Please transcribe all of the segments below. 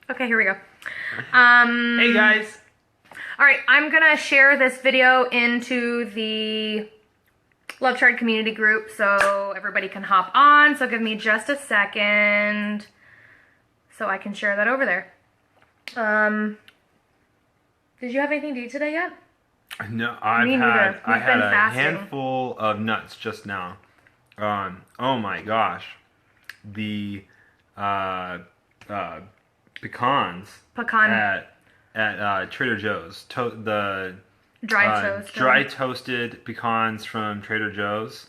Okay, here we go. Hey guys. All right, I'm gonna share this video into the Love Chart community group so everybody can hop on. So give me just a second so I can share that over there. Did you have anything to eat today yet? No, I've Me neither. I We've had been a fasting. handful of nuts just now. Oh my gosh, the pecans Pecan at Trader Joe's. The dry toast. dry toasted pecans from Trader Joe's.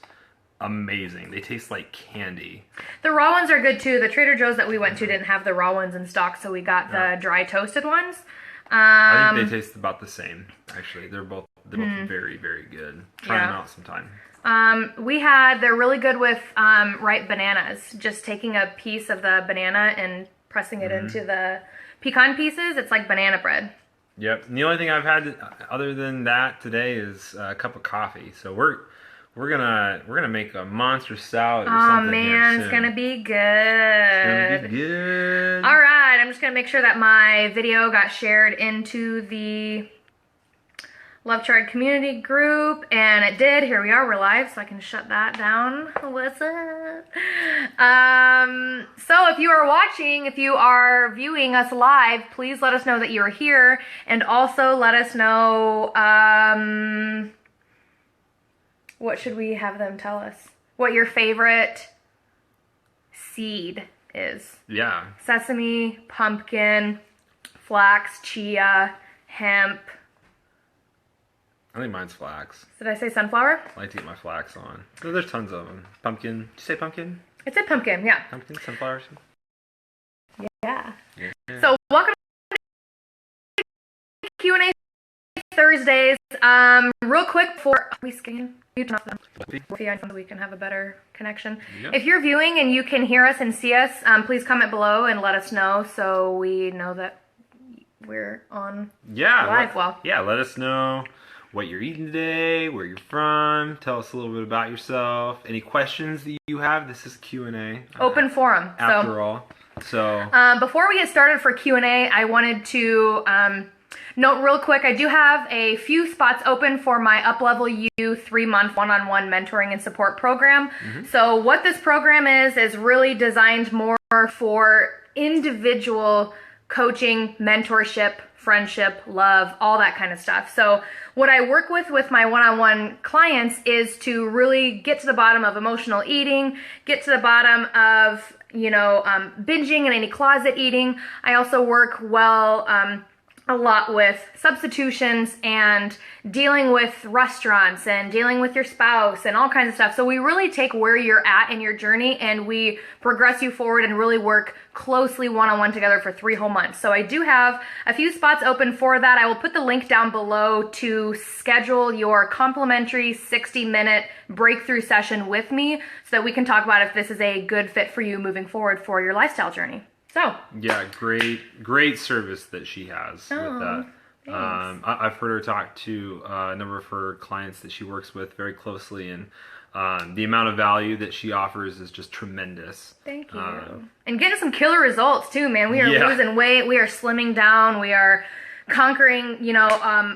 Amazing. They taste like candy. The raw ones are good too. The Trader Joe's that we went to didn't have the raw ones in stock, so we got the dry toasted ones. I think they taste about the same. Actually, they're both very, very good. Try them out sometime. They're really good with ripe bananas. Just taking a piece of the banana and pressing it into the pecan pieces. It's like banana bread. Yep. And the only thing I've had other than that today is a cup of coffee. So we're gonna make a monster salad or something. Oh man, here soon. it's gonna be good. It's gonna be good. All right, I'm just gonna make sure that my video got shared into the Love Chart community group, and it did. Here we are, we're live, so I can shut that down. What's up? So if you are watching, if you are viewing us live, please let us know that you're here, and also let us know, what should we have them tell us? What your favorite seed is. Yeah. Sesame, pumpkin, flax, chia, hemp. I think mine's flax. Did I say sunflower? I like to get my flax on. There's tons of them. Pumpkin. Did you say pumpkin? It said pumpkin, yeah. Pumpkin, sunflowers. Yeah. Yeah. So welcome to Q&A Thursdays. Real quick before we scan, we can have a better connection. Yep. If you're viewing and you can hear us and see us, please comment below and let us know so we know that we're on live. Let us know what you're eating today, where you're from. Tell us a little bit about yourself. Any questions that you have? This is Q&A. Open forum. After all. So before we get started for Q&A, I wanted to note real quick, I do have a few spots open for my Uplevel You 3-month one-on-one mentoring and support program. So what this program is really designed more for individual coaching, mentorship, friendship, love, all that kind of stuff. So what I work with my one-on-one clients is to really get to the bottom of emotional eating, get to the bottom of, binging and any closet eating. I also work a lot with substitutions and dealing with restaurants and dealing with your spouse and all kinds of stuff. So we really take where you're at in your journey and we progress you forward and really work closely one-on-one together for 3 whole months. So I do have a few spots open for that. I will put the link down below to schedule your complimentary 60-minute breakthrough session with me so that we can talk about if this is a good fit for you moving forward for your lifestyle journey. So yeah, great service that she has with that. I've heard her talk to a number of her clients that she works with very closely, and the amount of value that she offers is just tremendous. Thank you. And getting some killer results too, man. We are losing weight. We are slimming down. We are conquering,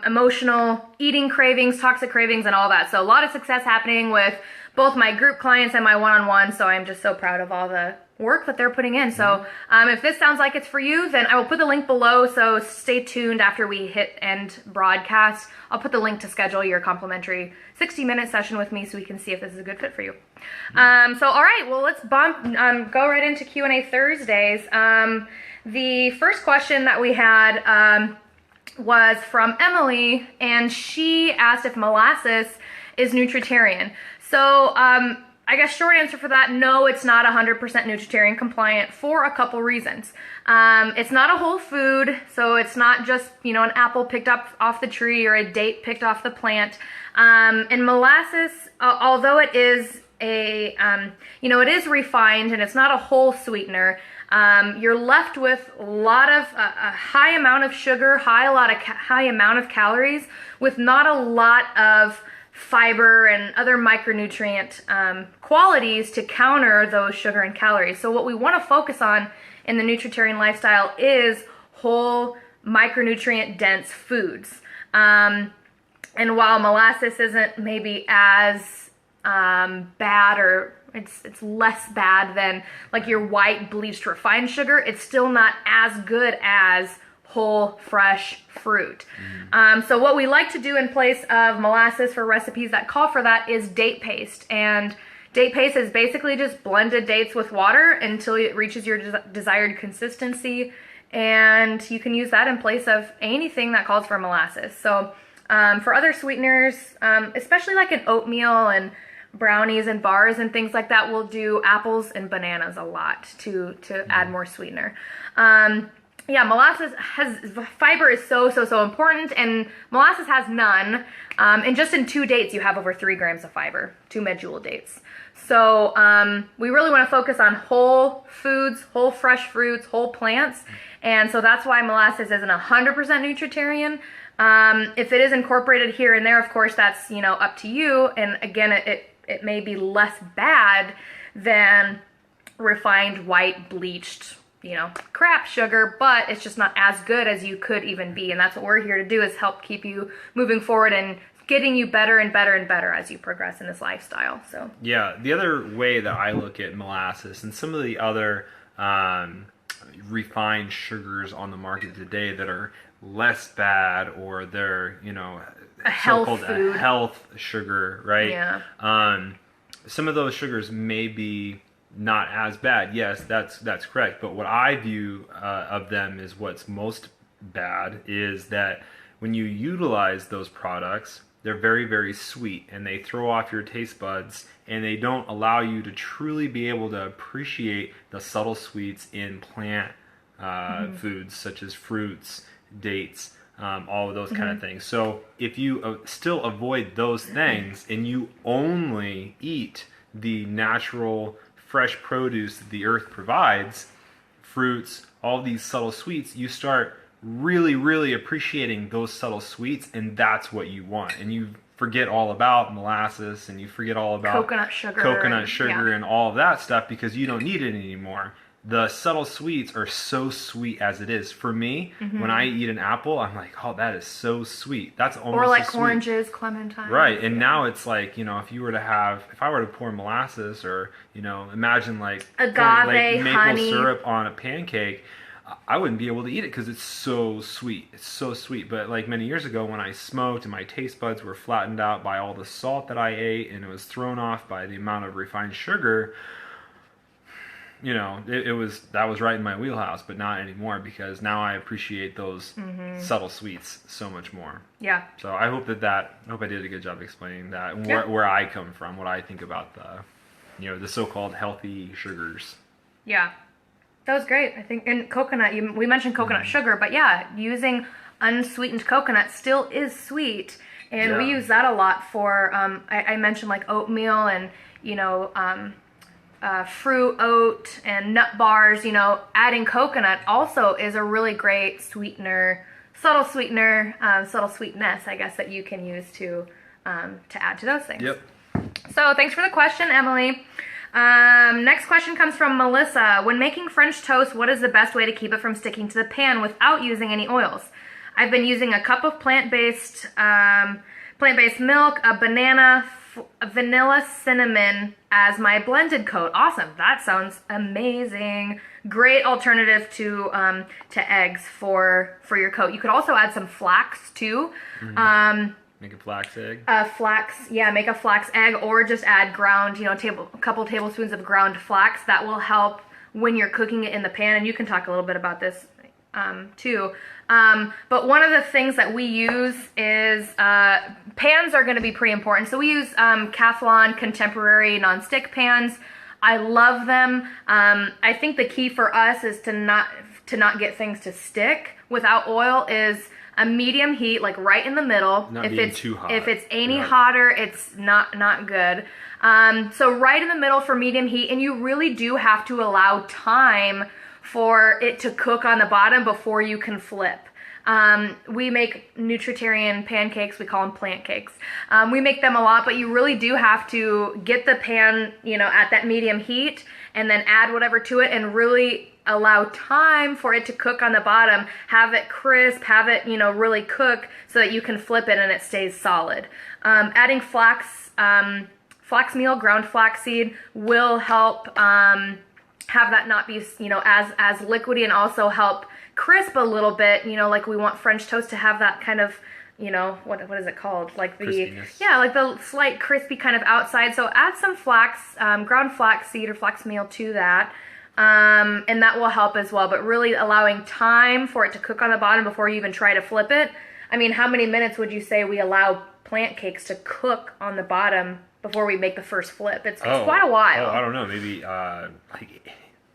emotional eating cravings, toxic cravings, and all that. So a lot of success happening with both my group clients and my one-on-one. So I'm just so proud of all the work that they're putting in. So if this sounds like it's for you, then I will put the link below. So stay tuned after we hit end broadcast. I'll put the link to schedule your complimentary 60-minute session with me so we can see if this is a good fit for you. So all right, well, let's go right into Q&A Thursdays. The first question that we had was from Emily, and she asked if molasses is nutritarian. So I guess short answer for that, no, it's not 100% nutritarian compliant for a couple reasons. It's not a whole food, so it's not just, an apple picked up off the tree or a date picked off the plant. And molasses, although it is it is refined and it's not a whole sweetener, you're left with a high amount of sugar, high amount of calories with not a lot of fiber and other micronutrient qualities to counter those sugar and calories. So what we want to focus on in the nutritarian lifestyle is whole micronutrient dense foods. And while molasses isn't maybe as bad, or it's less bad than like your white bleached refined sugar, it's still not as good as whole fresh fruit. So what we like to do in place of molasses for recipes that call for that is date paste. And date paste is basically just blended dates with water until it reaches your desired consistency, and you can use that in place of anything that calls for molasses. So for other sweeteners, especially like in oatmeal and brownies and bars and things like that, we'll do apples and bananas a lot to add more sweetener. Yeah, molasses fiber is so important, and molasses has none. And just in 2 dates, you have over 3 grams of fiber, 2 medjool dates. So we really want to focus on whole foods, whole fresh fruits, whole plants. And so that's why molasses isn't 100% nutritarian. If it is incorporated here and there, of course, that's, up to you. And again, it may be less bad than refined white bleached, crap sugar, but it's just not as good as you could even be. And that's what we're here to do, is help keep you moving forward and getting you better and better and better as you progress in this lifestyle. So yeah, the other way that I look at molasses and some of the other refined sugars on the market today that are less bad, or they're a health so-called food. A health sugar, right? Yeah. Some of those sugars may be not as bad. Yes, that's correct. But what I view of them is what's most bad is that when you utilize those products, they're very, very sweet, and they throw off your taste buds, and they don't allow you to truly be able to appreciate the subtle sweets in plant foods such as fruits, dates, all of those kind of things. So if you still avoid those things and you only eat the natural fresh produce that the earth provides, fruits, all these subtle sweets, you start really, really appreciating those subtle sweets, and that's what you want. And you forget all about molasses, and you forget all about coconut sugar and all of that stuff, because you don't need it anymore. The subtle sweets are so sweet as it is. For me, when I eat an apple, I'm like, oh, that is so sweet. That's almost or like as sweet. Oranges, clementines. Right, and now it's like, if I were to pour molasses, or, imagine like agave, like maple honey syrup on a pancake, I wouldn't be able to eat it because it's so sweet. It's so sweet. But like many years ago when I smoked and my taste buds were flattened out by all the salt that I ate, and it was thrown off by the amount of refined sugar, that was right in my wheelhouse, but not anymore, because now I appreciate those subtle sweets so much more. Yeah. So I hope I hope I did a good job explaining that, and where I come from, what I think about the so-called healthy sugars. Yeah. That was great. I think, and coconut, we mentioned coconut sugar, but yeah, using unsweetened coconut still is sweet. And we use that a lot for, I mentioned like oatmeal and, fruit, oat, and nut bars. Adding coconut also is a really great sweetener, subtle sweetness, I guess, that you can use to add to those things. Yep. So thanks for the question, Emily. Next question comes from Melissa. When making French toast, what is the best way to keep it from sticking to the pan without using any oils? I've been using a cup of plant-based milk, a banana, vanilla, cinnamon as my blended coat. Awesome. That sounds amazing. Great alternative to eggs for your coat. You could also add some flax too. Make a flax egg. Make a flax egg, or just add ground, a couple tablespoons of ground flax. That will help when you're cooking it in the pan, and you can talk a little bit about this too. But one of the things that we use is pans are going to be pretty important. So we use Cathlon Contemporary nonstick pans. I love them. I think the key for us is to not get things to stick without oil is a medium heat, like right in the middle. Not being too hot. If it's any hotter, it's not good. So right in the middle for medium heat, and you really do have to allow time for it to cook on the bottom before you can flip. We make nutritarian pancakes. We call them plant cakes. We make them a lot, but you really do have to get the pan, at that medium heat, and then add whatever to it, and really allow time for it to cook on the bottom, have it crisp, have it, really cook so that you can flip it and it stays solid. Adding flax meal, ground flaxseed, will help have that not be, as liquidy, and also help crisp a little bit, like we want French toast to have that kind of, what is it called? Like the, crispiness. Yeah, like the slight crispy kind of outside. So add some ground flax seed or flax meal to that. And that will help as well, but really allowing time for it to cook on the bottom before you even try to flip it. I mean, how many minutes would you say we allow plant cakes to cook on the bottom before we make the first flip? It's quite a while. Oh, I don't know, maybe like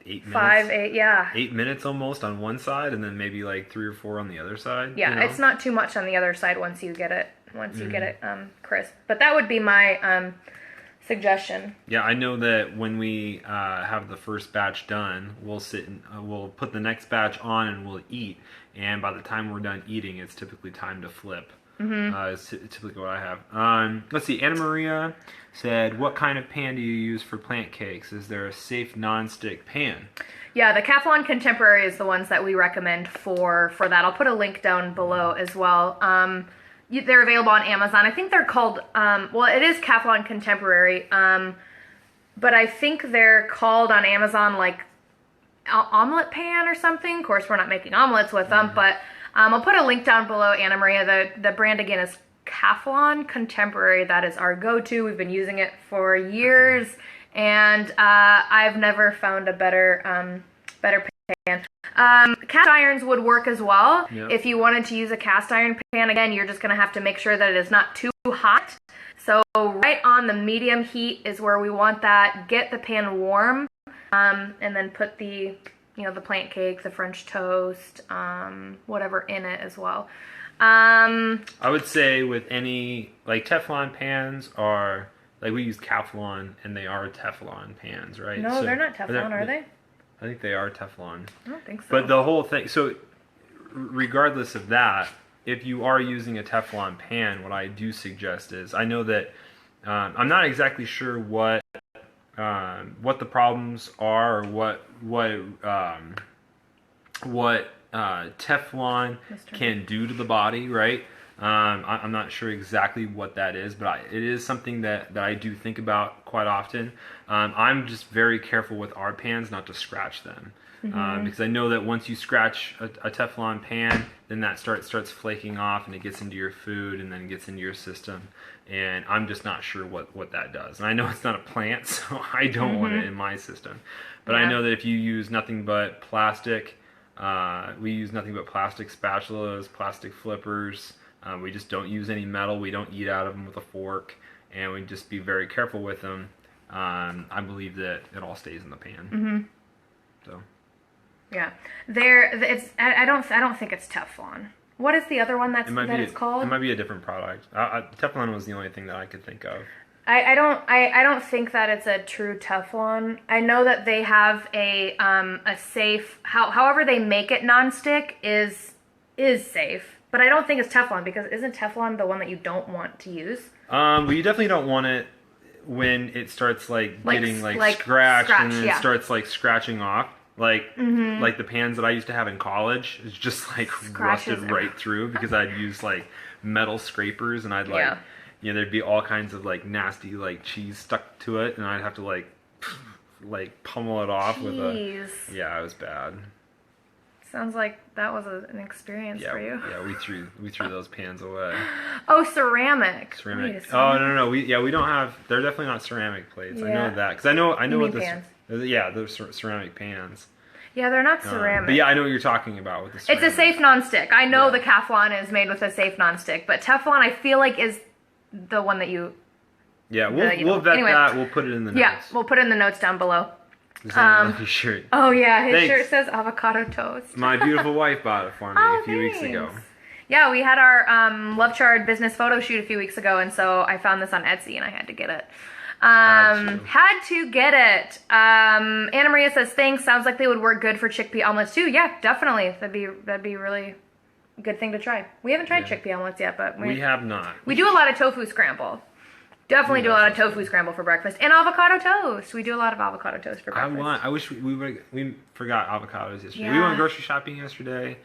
8 minutes. 5, 8, yeah. 8 minutes almost on one side, and then maybe like 3 or 4 on the other side. Yeah, it's not too much on the other side once you get it crisp. But that would be my suggestion. Yeah, I know that when we have the first batch done, we'll sit and we'll put the next batch on and we'll eat. And by the time we're done eating, it's typically time to flip. It's typically what I have. Let's see. Anna Maria said, "What kind of pan do you use for plant cakes? Is there a safe non-stick pan?" Yeah, the Calphalon Contemporary is the ones that we recommend for that. I'll put a link down below as well. They're available on Amazon. I think they're called, it is Calphalon Contemporary, but I think they're called on Amazon like omelet pan or something. Of course, we're not making omelets with them, but I'll put a link down below, Anna Maria. The brand again is Calphalon Contemporary. That is our go-to. We've been using it for years, and I've never found a better pan. Cast irons would work as well. Yep. If you wanted to use a cast iron pan, again, you're just going to have to make sure that it is not too hot. So right on the medium heat is where we want that. Get the pan warm, and then put the plant cake, the French toast, whatever in it as well. I would say with any, like Teflon pans are, like we use Calphalon and they are Teflon pans, right? No, they're not Teflon, are they? I think they are Teflon. I don't think so. But the whole thing, so regardless of that, if you are using a Teflon pan, what I do suggest is, I know that I'm not exactly sure what the problems are, or what Teflon can do to the body, right? I'm not sure exactly what that is, but it is something that I do think about quite often. I'm just very careful with our pans not to scratch them. Because I know that once you scratch a Teflon pan, then that starts flaking off and it gets into your food and then gets into your system. And I'm just not sure what that does. And I know it's not a plant, so I don't want it in my system. But I know that if you use nothing but plastic, we use nothing but plastic spatulas, plastic flippers. We just don't use any metal. We don't eat out of them with a fork. And we just be very careful with them. I believe that it all stays in the pan. So. Yeah, I don't think it's Teflon. What is the other one that it's called? It might be a different product. Teflon was the only thing that I could think of. I don't think that it's a true Teflon. I know that they have a safe, however they make it nonstick is safe, but I don't think it's Teflon, because isn't Teflon the one that you don't want to use? Well, you definitely don't want it when it starts getting scratched and then it starts scratching off. Like the pans that I used to have in college, it's just rusted right through, because I'd use metal scrapers, and I'd there'd be all kinds of nasty cheese stuck to it, and I'd have to pummel it off with a, it was bad. Sounds like that was an experience for you. Yeah, we threw those pans away. Oh, ceramic. Ceramic. Oh, no. We don't have. They're definitely not ceramic plates. Yeah. I know that, because I know what the pans. Yeah, those ceramic pans. Yeah, they're not ceramic. But yeah, I know what you're talking about with the ceramic. It's a safe nonstick. I know the Calphalon is made with a safe nonstick, but Teflon I feel like is the one that you. Yeah, we'll vet that. We'll put it in the notes. Yeah, we'll put it in the notes down below. His shirt. Oh yeah, his shirt says avocado toast. My beautiful wife bought it for me a few weeks ago. Yeah, we had our Love Chard business photo shoot a few weeks ago, and so I found this on Etsy and I had to get it. Had to get it. Anna Maria says, thanks. Sounds like they would work good for chickpea omelets too. Yeah, definitely. That'd be really good thing to try. We haven't tried chickpea omelets yet, but we have not. We do a lot of tofu scramble. Definitely do a lot of tofu scramble for breakfast and avocado toast. We do a lot of avocado toast for breakfast. I wish we forgot avocados yesterday. Yeah. We went grocery shopping yesterday,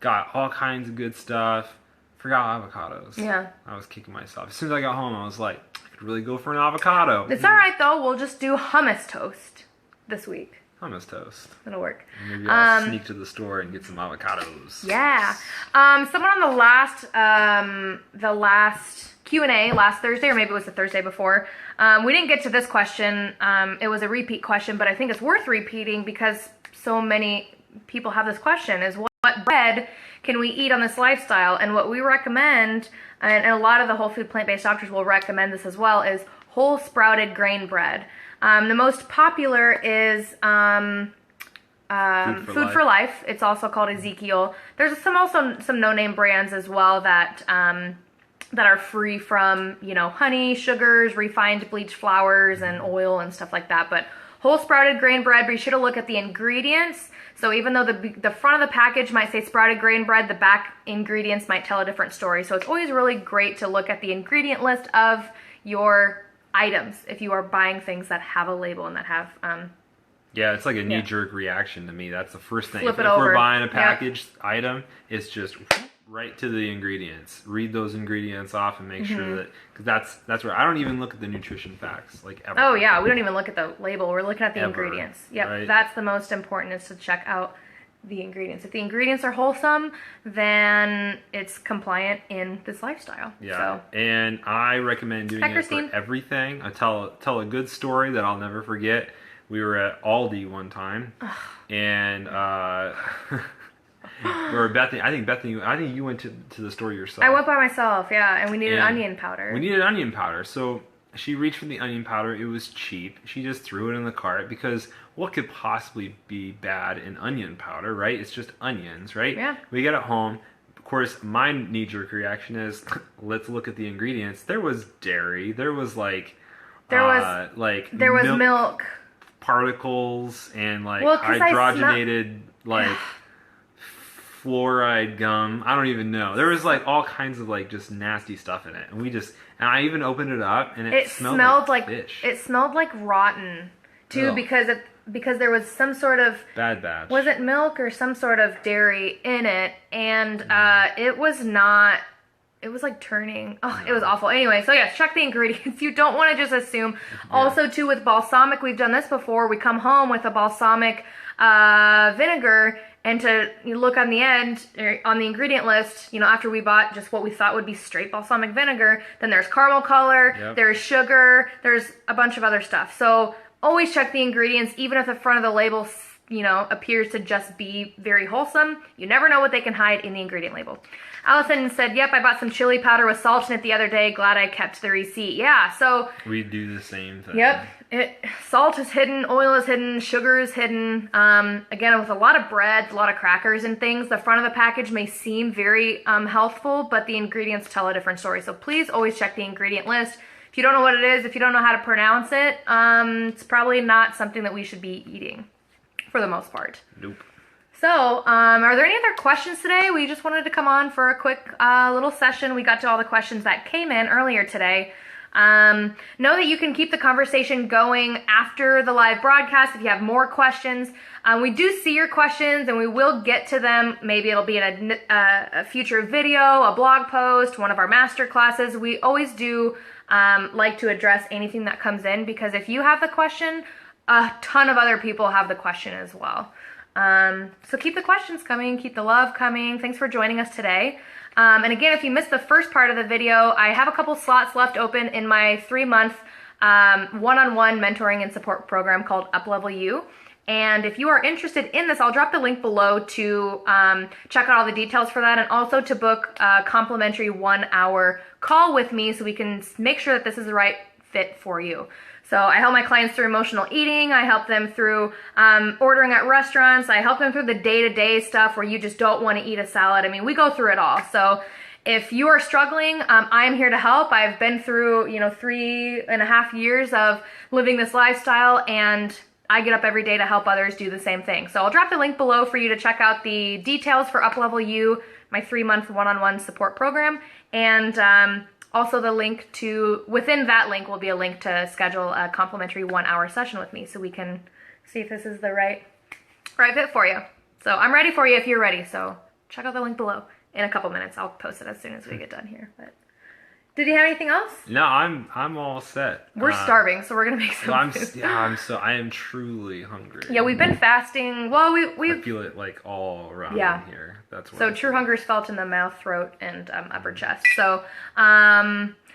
got all kinds of good stuff. Forgot avocados. Yeah. I was kicking myself. As soon as I got home, I was like, I could really go for an avocado. It's all right though. We'll just do hummus toast this week. Hummus toast. It'll work. Maybe I'll sneak to the store and get some avocados. Yeah. Someone on the last Q&A last Thursday, or maybe it was the Thursday before, we didn't get to this question. It was a repeat question, but I think it's worth repeating because so many people have this question, is what bread can we eat on this lifestyle? And what we recommend, and a lot of the whole food plant-based doctors will recommend this as well, is whole sprouted grain bread. The most popular is Food for Life. It's also called Ezekiel. There's some no-name brands as well that are free from, honey, sugars, refined bleached flours, and oil and stuff like that. But whole sprouted grain bread, be sure to look at the ingredients. So even though the front of the package might say sprouted grain bread, the back ingredients might tell a different story. So it's always really great to look at the ingredient list of your items if you are buying things that have a label and that have yeah, it's like a knee-jerk reaction to me. That's the first thing. Flip if it over. we're buying a packaged item, it's just right to the ingredients. Read those ingredients off and make sure that, because that's where I don't even look at the nutrition facts ever. Oh yeah, we don't even look at the label. We're looking at the ingredients. Yep, right? That's the most important, is to check out the ingredients. If the ingredients are wholesome, then it's compliant in this lifestyle. Yeah, and I recommend doing it for everything. I tell a good story that I'll never forget. We were at Aldi one time, and or Bethany, I think you went to the store yourself. I went by myself, yeah, and we needed onion powder. We needed onion powder, so she reached for the onion powder. It was cheap. She just threw it in the cart because what could possibly be bad in onion powder, right? It's just onions, right? Yeah. We get it home. Of course, my knee-jerk reaction is, let's look at the ingredients. There was dairy. There was there was milk, particles, and hydrogenated fluoride gum. I don't even know. There was all kinds of just nasty stuff in it, and I even opened it up, and it smelled like fish. It smelled like rotten too. Ugh. because there was some sort of bad batch. Was it milk or some sort of dairy in it? And it was not. It was turning. Oh, it was awful. Anyway, so yes, check the ingredients. You don't want to just assume. Yeah. Also, too, with balsamic, we've done this before. We come home with a balsamic vinegar, and you look on the end, on the ingredient list, after we bought just what we thought would be straight balsamic vinegar, then there's caramel color, there's sugar, there's a bunch of other stuff. So always check the ingredients, even if the front of the label, appears to just be very wholesome. You never know what they can hide in the ingredient label. Allison said, yep, I bought some chili powder with salt in it the other day. Glad I kept the receipt. Yeah, so we do the same thing. Yep. Salt is hidden, oil is hidden, sugar is hidden. Again, with a lot of breads, a lot of crackers and things, the front of the package may seem very healthful, but the ingredients tell a different story. So please always check the ingredient list. If you don't know what it is, if you don't know how to pronounce it, it's probably not something that we should be eating for the most part. Nope. So, are there any other questions today? We just wanted to come on for a quick little session. We got to all the questions that came in earlier today. Know that you can keep the conversation going after the live broadcast if you have more questions. We do see your questions and we will get to them. Maybe it'll be in a future video, a blog post, one of our master classes. We always do like to address anything that comes in, because if you have the question, a ton of other people have the question as well. So keep the questions coming, keep the love coming. Thanks for joining us today. And again, if you missed the first part of the video, I have a couple slots left open in my 3-month one-on-one mentoring and support program called UpLevel You. And if you are interested in this, I'll drop the link below to check out all the details for that, and also to book a complimentary 1-hour call with me so we can make sure that this is the right fit for you. So I help my clients through emotional eating. I help them through ordering at restaurants. I help them through the day-to-day stuff where you just don't want to eat a salad. I mean, we go through it all. So if you are struggling, I'm here to help. I've been through, 3.5 years of living this lifestyle, and I get up every day to help others do the same thing. So I'll drop the link below for you to check out the details for UpLevel You, my 3-month one-on-one support program. And Also, the link to, within that link will be a link to schedule a complimentary 1-hour session with me so we can see if this is the right fit for you. So I'm ready for you if you're ready. So check out the link below. In a couple minutes, I'll post it as soon as we get done here. But did you have anything else? No, I'm all set. We're starving, so we're gonna make some food. I am truly hungry. Yeah, we've been fasting. Well, we I feel it like all around here. That's what so true hunger is felt in the mouth, throat, and upper chest. So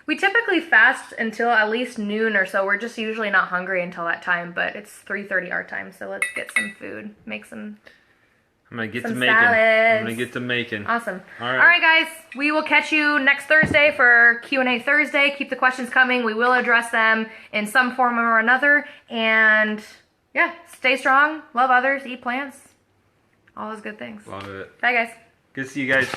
we typically fast until at least noon or so. We're just usually not hungry until that time, but it's 3:30 our time, so let's get some food. Make some. I'm gonna get to some making. salads. I'm gonna get to making. Awesome. All right. All right, guys. We will catch you next Thursday for Q&A Thursday. Keep the questions coming. We will address them in some form or another. And yeah, stay strong, love others, eat plants, all those good things. Love it. Bye, guys. Good to see you guys.